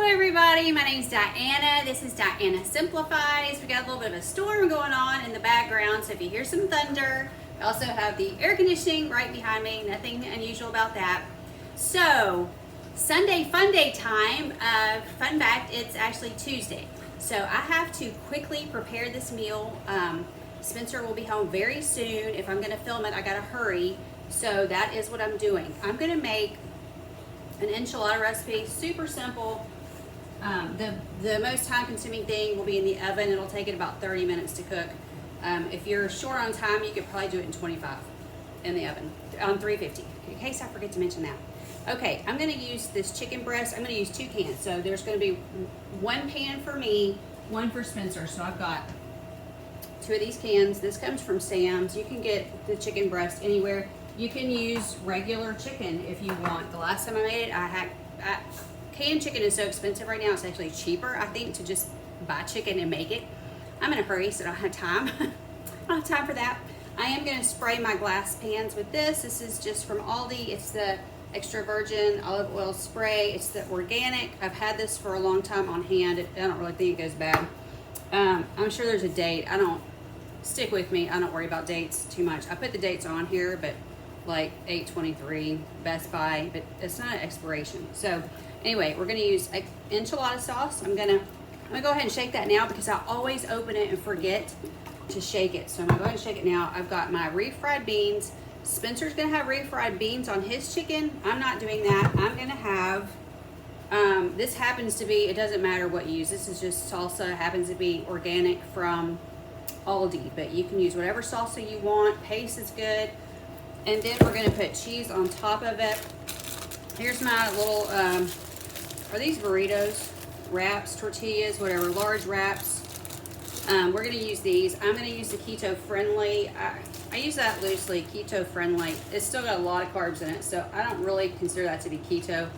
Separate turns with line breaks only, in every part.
everybody, my name's Diana. This is Diana Simplifies. We got a little bit of a storm going on in the background, so if you hear some thunder, we also have the air conditioning right behind me. Nothing unusual about that. So, Sunday FunDay time. Fun fact, it's actually Tuesday. So I have to quickly prepare this meal. Spencer will be home very soon. If I'm gonna film it, I gotta hurry. So that is what I'm doing. I'm gonna make an enchilada recipe, super simple. The most time consuming thing will be in the oven. It'll take it about 30 minutes to cook. If you're short on time, you could probably do it in 25 in the oven on 350, in case I forget to mention that. Okay, I'm gonna use this chicken breast. I'm gonna use 2 cans. So there's gonna be 1 pan for me, 1 for Spencer. So I've got 2 of these cans. This comes from Sam's. You can get the chicken breast anywhere. You can use regular chicken if you want. The last time I made it, canned chicken is so expensive right now. It's actually cheaper, I think, to just buy chicken and make it. I'm in a hurry, so I don't have time. I don't have time for that. I am gonna spray my glass pans with this. This is just from Aldi. It's the extra virgin olive oil spray. It's the organic. I've had this for a long time on hand. I don't really think it goes bad. I'm sure there's a date. Stick with me. I don't worry about dates too much. I put the dates on here, but like 8/23 Best Buy, but it's not an expiration. So anyway, we're gonna use enchilada sauce. I'm gonna go ahead and shake that now because I always open it and forget to shake it. So I'm gonna go ahead and shake it now. I've got my refried beans. Spencer's gonna have refried beans on his chicken. I'm not doing that. I'm gonna have, this happens to be, it doesn't matter what you use. This is just salsa. It happens to be organic from Aldi, but you can use whatever salsa you want. Paste is good. And then we're gonna put cheese on top of it. Here's my little, are these burritos? Wraps, tortillas, whatever, large wraps. We're gonna use these. I'm gonna use the keto friendly. I use that loosely, keto friendly. It's still got a lot of carbs in it, so I don't really consider that to be keto.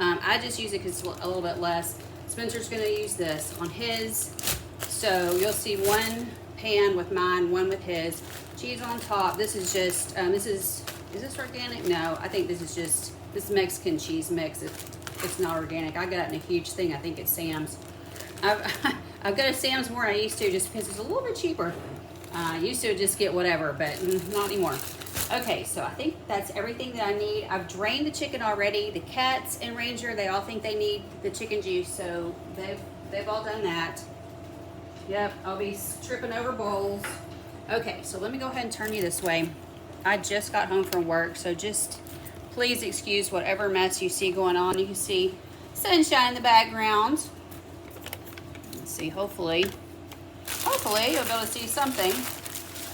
I just use it because it's a little bit less. Spencer's gonna use this on his. So you'll see 1 pan with mine, 1 with his. Cheese on top. This is just, is this organic? No, I think this is just, this Mexican cheese mix. It's not organic. I got it in a huge thing. I think it's Sam's. I've got a Sam's more than I used to just because it's a little bit cheaper. I used to just get whatever, but not anymore. Okay, so I think that's everything that I need. I've drained the chicken already. The cats and Ranger, they all think they need the chicken juice, so they've all done that. Yep, I'll be tripping over bowls. Okay, so let me go ahead and turn you this way. I just got home from work, so just please excuse whatever mess you see going on. You can see sunshine in the background. Let's see, hopefully you'll be able to see something.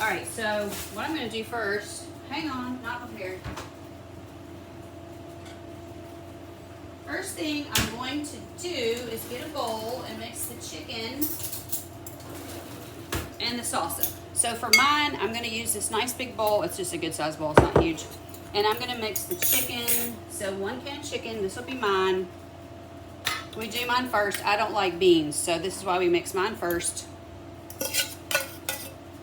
All right, so what I'm gonna do first, hang on, not prepared. First thing I'm going to do is get a bowl and mix the chicken and the salsa. So for mine, I'm gonna use this nice big bowl. It's just a good size bowl, it's not huge. And I'm gonna mix the chicken. So 1 can of chicken, this will be mine. We do mine first. I don't like beans, so this is why we mix mine first.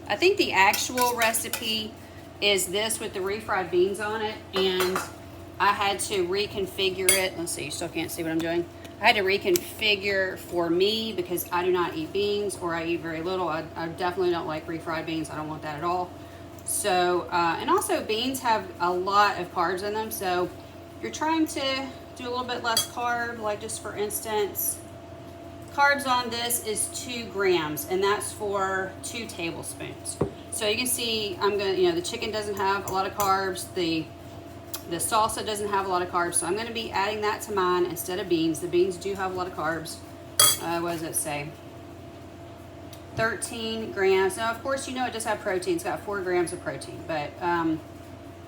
I think the actual recipe is this with the refried beans on it, and I had to reconfigure it. Let's see, you still can't see what I'm doing. I had to reconfigure for me because I do not eat beans, or I eat very little. I definitely don't like refried beans. I don't want that at all. So, and also beans have a lot of carbs in them. So if you're trying to do a little bit less carb, like just for instance, carbs on this is 2 grams, and that's for 2 tablespoons. So you can see, the chicken doesn't have a lot of carbs. The salsa doesn't have a lot of carbs, so I'm going to be adding that to mine instead of beans. The beans do have a lot of carbs. What does it say? 13 grams. Now, of course, it does have protein. It's got 4 grams of protein, but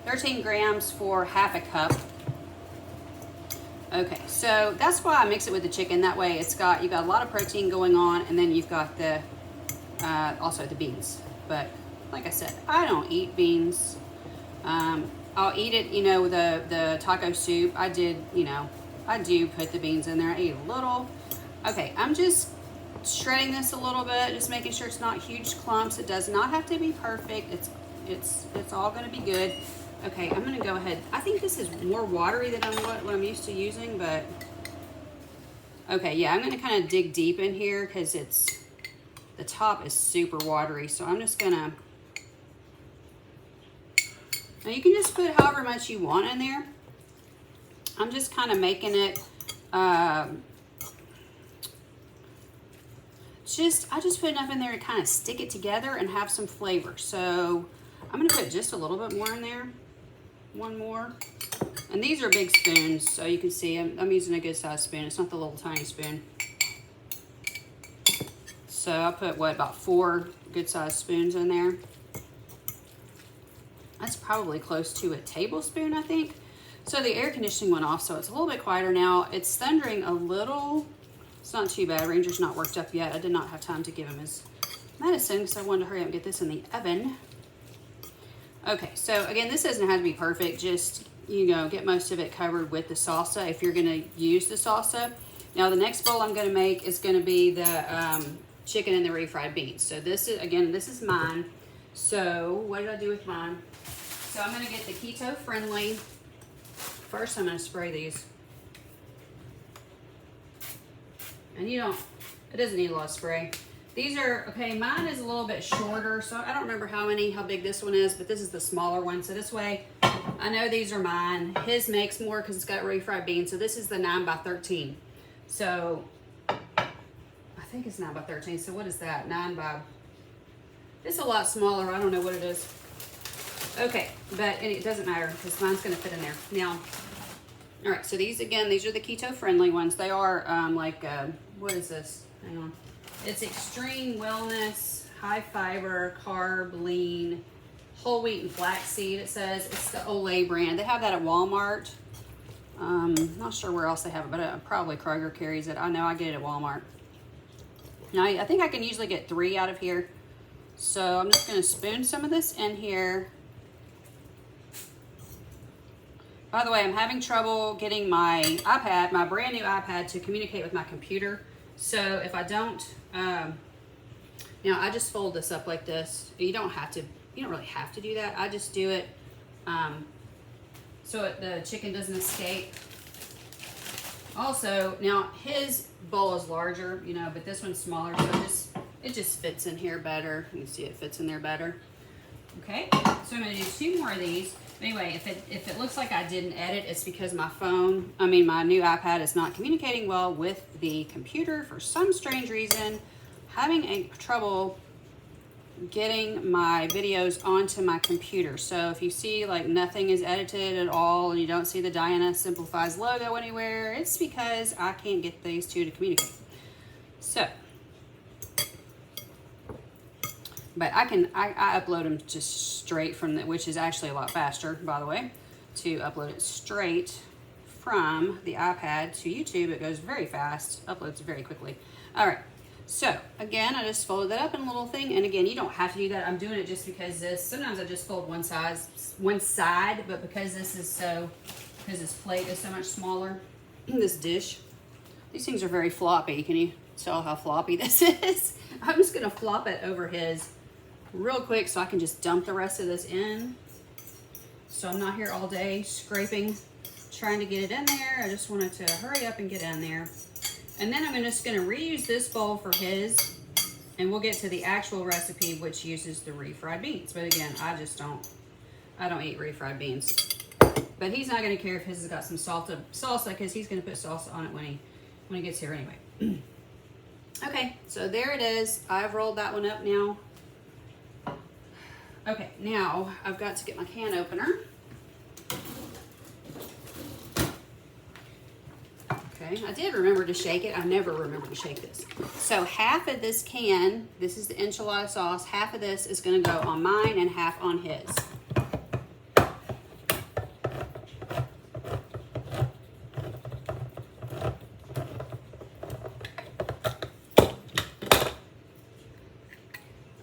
13 grams for half a cup. Okay, so that's why I mix it with the chicken. That way, you've got a lot of protein going on, and then you've got the also the beans. But like I said, I don't eat beans. I'll eat it, the taco soup. I do put the beans in there. I eat a little. Okay, I'm just shredding this a little bit, just making sure it's not huge clumps. It does not have to be perfect. It's all gonna be good. Okay, I'm gonna go ahead. I think this is more watery than what I'm used to using, but Okay, yeah, I'm gonna kind of dig deep in here because the top is super watery. So I'm just gonna, now you can just put however much you want in there. I'm just kind of making it, I just put enough in there to kind of stick it together and have some flavor. So I'm gonna put just a little bit more in there. One more. And these are big spoons, so you can see I'm using a good size spoon. It's not the little tiny spoon. So I put, what, about 4 good size spoons in there. That's probably close to a tablespoon, I think. So the air conditioning went off, so it's a little bit quieter now. It's thundering a little. It's not too bad. Ranger's not worked up yet. I did not have time to give him his medicine because I wanted to hurry up and get this in the oven. Okay, so again, this doesn't have to be perfect. Just, you know, get most of it covered with the salsa if you're gonna use the salsa. Now the next bowl I'm gonna make is gonna be the chicken and the refried beans. So this is, again, this is mine. So what did I do with mine? So I'm gonna get the keto friendly. First I'm gonna spray these. And it doesn't need a lot of spray. These are, okay, mine is a little bit shorter, so I don't remember how big this one is, but this is the smaller one. So this way, I know these are mine. His makes more because it's got refried beans. So this is the 9 by 13. So I think it's 9 by 13. So what is that? 9 by, it's a lot smaller. I don't know what it is. Okay, but it doesn't matter because mine's gonna fit in there. Now, all right, so these are the keto friendly ones. They are what is this? Hang on. It's extreme wellness, high fiber, carb, lean, whole wheat and flaxseed. It says it's the Olay brand. They have that at Walmart. Not sure where else they have it, but probably Kroger carries it. I know I get it at Walmart. Now I think I can usually get 3 out of here. So I'm just gonna spoon some of this in here. By the way, I'm having trouble getting my iPad, my brand new iPad, to communicate with my computer. So if I don't, now I just fold this up like this. You don't really have to do that. I just do it so the chicken doesn't escape. Also, now his bowl is larger, you know, but this one's smaller, so it just fits in here better. You can see it fits in there better. Okay, so I'm gonna do 2 more of these. Anyway, if it looks like I didn't edit, it's because my new iPad is not communicating well with the computer for some strange reason. Having trouble getting my videos onto my computer. So if you see like nothing is edited at all and you don't see the Diana Simplifies logo anywhere, it's because I can't get these two to communicate. So, but I upload them just straight from which is actually a lot faster, by the way, to upload it straight from the iPad to YouTube. It goes very fast, uploads very quickly. All right, so again, I just folded that up in a little thing. And again, you don't have to do that. I'm doing it just because sometimes I just fold one side, but because this plate is so much smaller, this dish, these things are very floppy. Can you tell how floppy this is? I'm just gonna flop it over his real quick so I can just dump the rest of this in. So I'm not here all day scraping, trying to get it in there. I just wanted to hurry up and get in there. And then I'm just gonna reuse this bowl for his, and we'll get to the actual recipe, which uses the refried beans. But again, I don't eat refried beans. But he's not gonna care if his has got some salsa, because he's gonna put salsa on it when he gets here anyway. Okay, so there it is. I've rolled that one up now. Okay, now I've got to get my can opener. Okay, I did remember to shake it. I never remember to shake this. So half of this can, this is the enchilada sauce, half of this is gonna go on mine and half on his.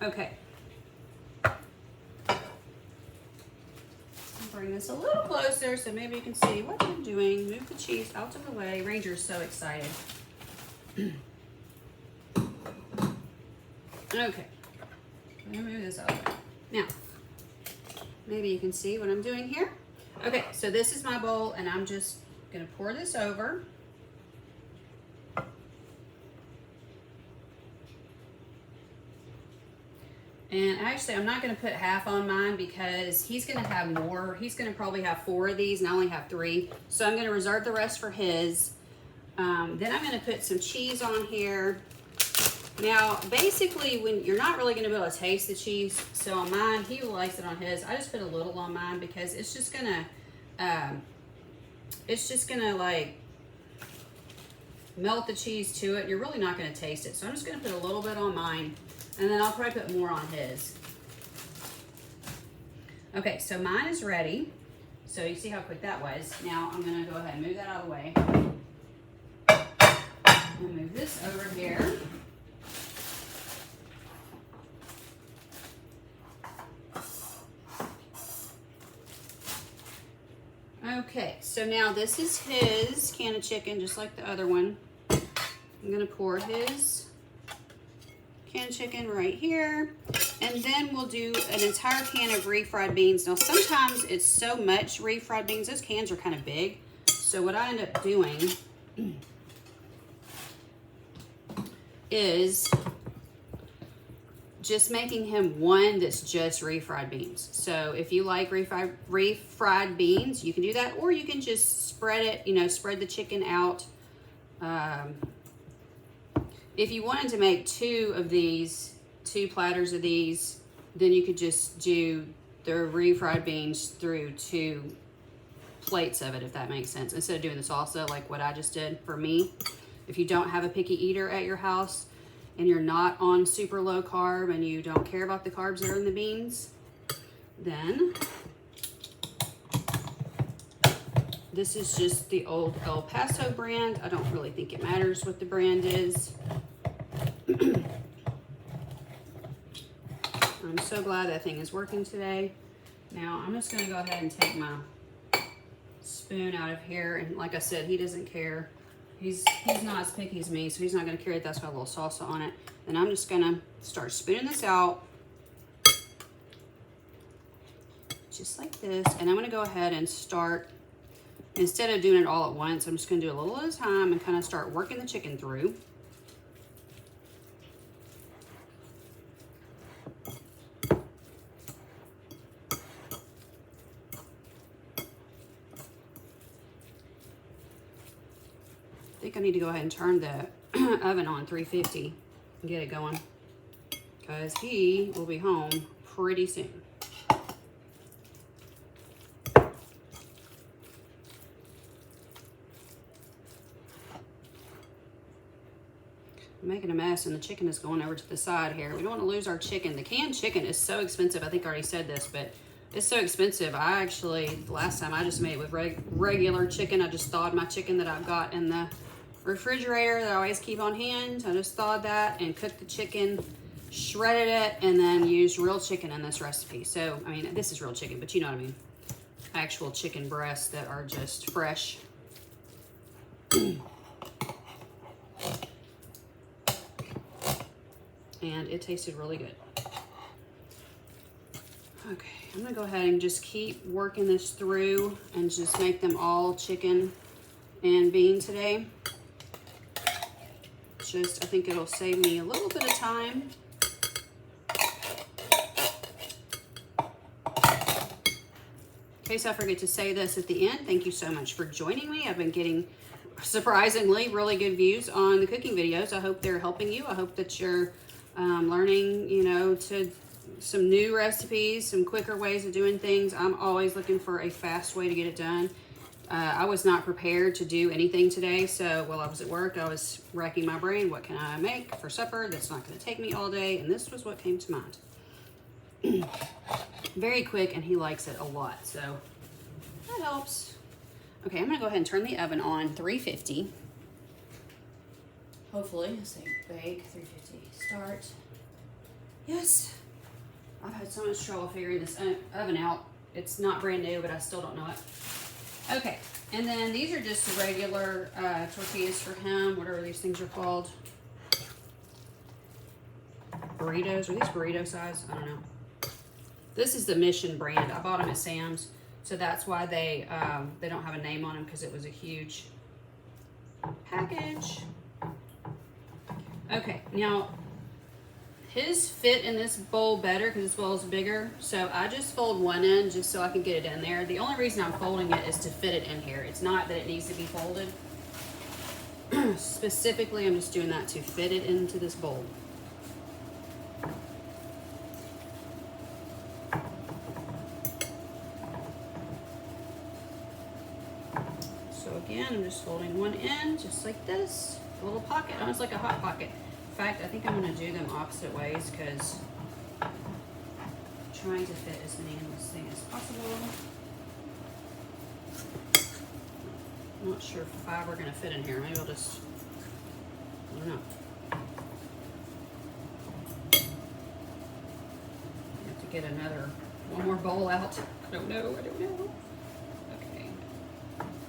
Okay. Bring this a little closer so maybe you can see what I'm doing. Move the cheese out of the way. Ranger's so excited. Okay. Let me move this out of the way. Now, maybe you can see what I'm doing here. Okay, so this is my bowl, and I'm just gonna pour this over. And actually, I'm not going to put half on mine because he's going to have more. He's going to probably have 4 of these, and I only have 3. So I'm going to reserve the rest for his. Then I'm going to put some cheese on here. Now, basically, when you're not really going to be able to taste the cheese, so on mine, he likes it on his. I just put a little on mine because it's just going to, like, melt the cheese to it. You're really not going to taste it. So I'm just going to put a little bit on mine. And then I'll probably put more on his. Okay, so mine is ready. So you see how quick that was. Now I'm gonna go ahead and move that out of the way. I'll move this over here. Okay, so now this is his can of chicken, just like the other one. I'm gonna pour his can of chicken right here, and then we'll do an entire can of refried beans. Now sometimes it's so much refried beans, those cans are kind of big, so what I end up doing is just making him one that's just refried beans. So if you like refried beans, you can do that, or you can just spread it, you know, spread the chicken out. If you wanted to make 2 of these, 2 platters of these, then you could just do the refried beans through 2 plates of it, if that makes sense, instead of doing the salsa like what I just did for me. If you don't have a picky eater at your house and you're not on super low carb and you don't care about the carbs that are in the beans, then this is just the old El Paso brand. I don't really think it matters what the brand is. I'm so glad that thing is working today. Now I'm just gonna go ahead and take my spoon out of here, and like I said, he doesn't care. He's not as picky as me, so he's not gonna care. That's got a little salsa on it. And I'm just gonna start spooning this out just like this, and I'm gonna go ahead and start, instead of doing it all at once, I'm just gonna do a little at a time and kind of start working the chicken through. I think I need to go ahead and turn the oven on 350 and get it going, because he will be home pretty soon. I'm making a mess, and the chicken is going over to the side here. We don't want to lose our chicken. The canned chicken is so expensive. I think I already said this, but it's so expensive. I actually, the last time I just made it with regular chicken. I just thawed my chicken that I've got in the refrigerator that I always keep on hand. I just thawed that and cooked the chicken, shredded it, and then used real chicken in this recipe. So, I mean, this is real chicken, but you know what I mean. Actual chicken breasts that are just fresh. And it tasted really good. Okay, I'm gonna go ahead and just keep working this through and just make them all chicken and bean today. Just, I think it'll save me a little bit of time. In case I forget to say this at the end, thank you so much for joining me. I've been getting surprisingly really good views on the cooking videos. I hope they're helping you. I hope that you're learning, you know, to some new recipes, some quicker ways of doing things. I'm always looking for a fast way to get it done. I was not prepared to do anything today, so while I was at work, I was racking my brain. What can I make for supper that's not going to take me all day? And this was what came to mind. Very quick, and he likes it a lot, so that helps. Okay, I'm going to go ahead and turn the oven on 350. Hopefully, let's say bake, 350, start. Yes, I've had so much trouble figuring this oven out. It's not brand new, but I still don't know it. Okay, and then these are just the regular tortillas for him, whatever these things are called. Burritos, are these burrito size? I don't know. This is the Mission brand. I bought them at Sam's, so that's why they don't have a name on them, because it was a huge package. Okay, now his fit in this bowl better because this bowl is bigger. So I just fold one end just so I can get it in there. The only reason I'm folding it is to fit it in here. It's not that it needs to be folded. Specifically, I'm just doing that to fit it into this bowl. So again, I'm just folding one end just like this. A little pocket, almost like a hot pocket. In fact, I think I'm going to do them opposite ways because I'm trying to fit as many in this thing as possible. I'm not sure if 5 are going to fit in here. Maybe I'll just, I don't know. I have to get one more bowl out. I don't know. Okay.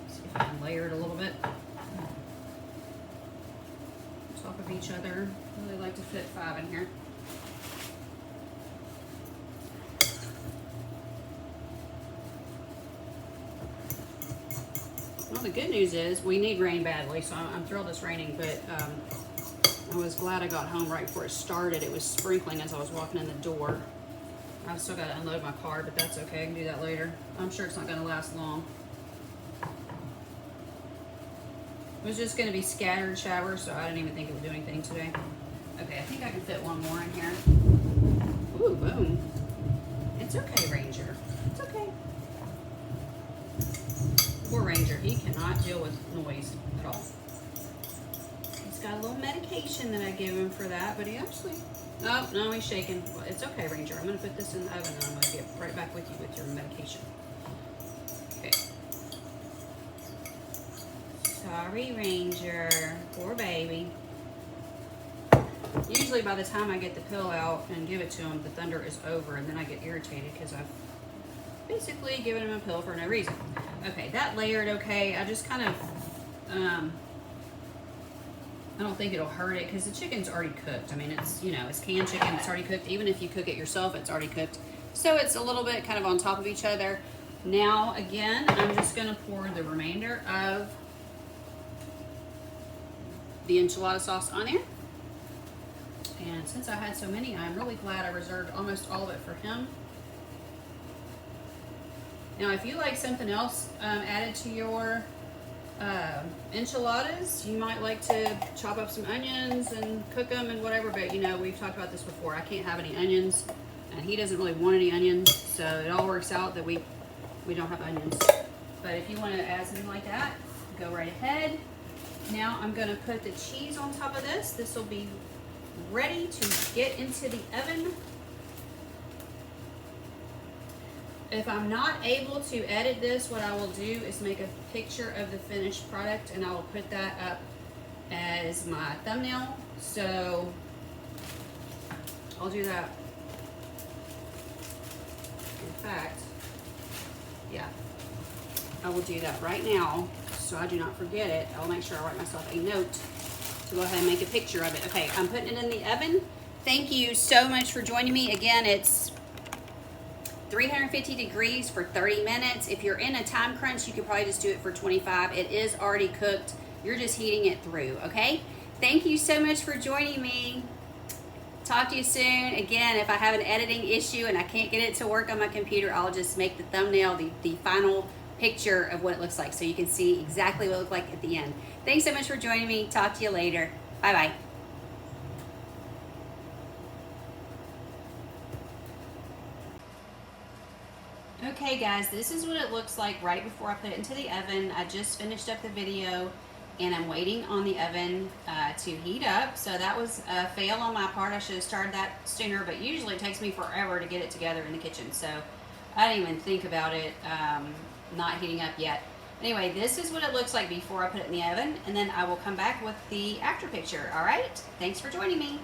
See if I can layer it a little bit. On top of each other. I really like to fit 5 in here. Well, the good news is we need rain badly, so I'm thrilled it's raining, but I was glad I got home right before it started. It was sprinkling as I was walking in the door. I've still got to unload my car, but that's okay. I can do that later. I'm sure it's not going to last long. It was just going to be scattered showers, so I didn't even think it would do anything today. Okay, I think I can fit one more in here. Ooh, boom. It's okay, Ranger. It's okay. Poor Ranger, he cannot deal with noise at all. He's got a little medication that I give him for that, but he actually, oh, no, he's shaking. Well, it's okay, Ranger. I'm going to put this in the oven and I'm going to get right back with you with your medication. Okay. Sorry, Ranger. Poor baby. Usually by the time I get the pill out and give it to him, the thunder is over, and then I get irritated because I've basically given him a pill for no reason. Okay, that layered okay. I just kind of, I don't think it'll hurt it because the chicken's already cooked. I mean, it's, you know, it's canned chicken. It's already cooked. Even if you cook it yourself, it's already cooked. So it's a little bit kind of on top of each other. Now, again, I'm just going to pour the remainder of the enchilada sauce on there. And since I had so many, I'm really glad I reserved almost all of it for him. Now, if you like something else added to your enchiladas, you might like to chop up some onions and cook them and whatever, but you know, we've talked about this before. I can't have any onions, and he doesn't really want any onions, so it all works out that we don't have onions. But if you want to add something like that, go right ahead. Now I'm going to put the cheese on top of this. This will be ready to get into the oven. If I'm not able to edit this, what I will do is make a picture of the finished product and I will put that up as my thumbnail. So I'll do that. In fact, yeah, I will do that right now so I do not forget it. I'll make sure I write myself a note to go ahead and make a picture of it. Okay, I'm putting it in the oven. Thank you so much for joining me. Again, it's 350 degrees for 30 minutes. If you're in a time crunch, you could probably just do it for 25. It is already cooked. You're just heating it through, okay? Thank you so much for joining me. Talk to you soon. Again, if I have an editing issue and I can't get it to work on my computer, I'll just make the thumbnail the final picture of what it looks like so you can see exactly what it looked like at the end. Thanks so much for joining me. Talk to you later. Bye-bye. Okay guys, this is what it looks like right before I put it into the oven. I just finished up the video and I'm waiting on the oven to heat up. So that was a fail on my part. I should have started that sooner, but usually it takes me forever to get it together in the kitchen. So I didn't even think about it not heating up yet. Anyway, this is what it looks like before I put it in the oven, and then I will come back with the after picture. All right, thanks for joining me.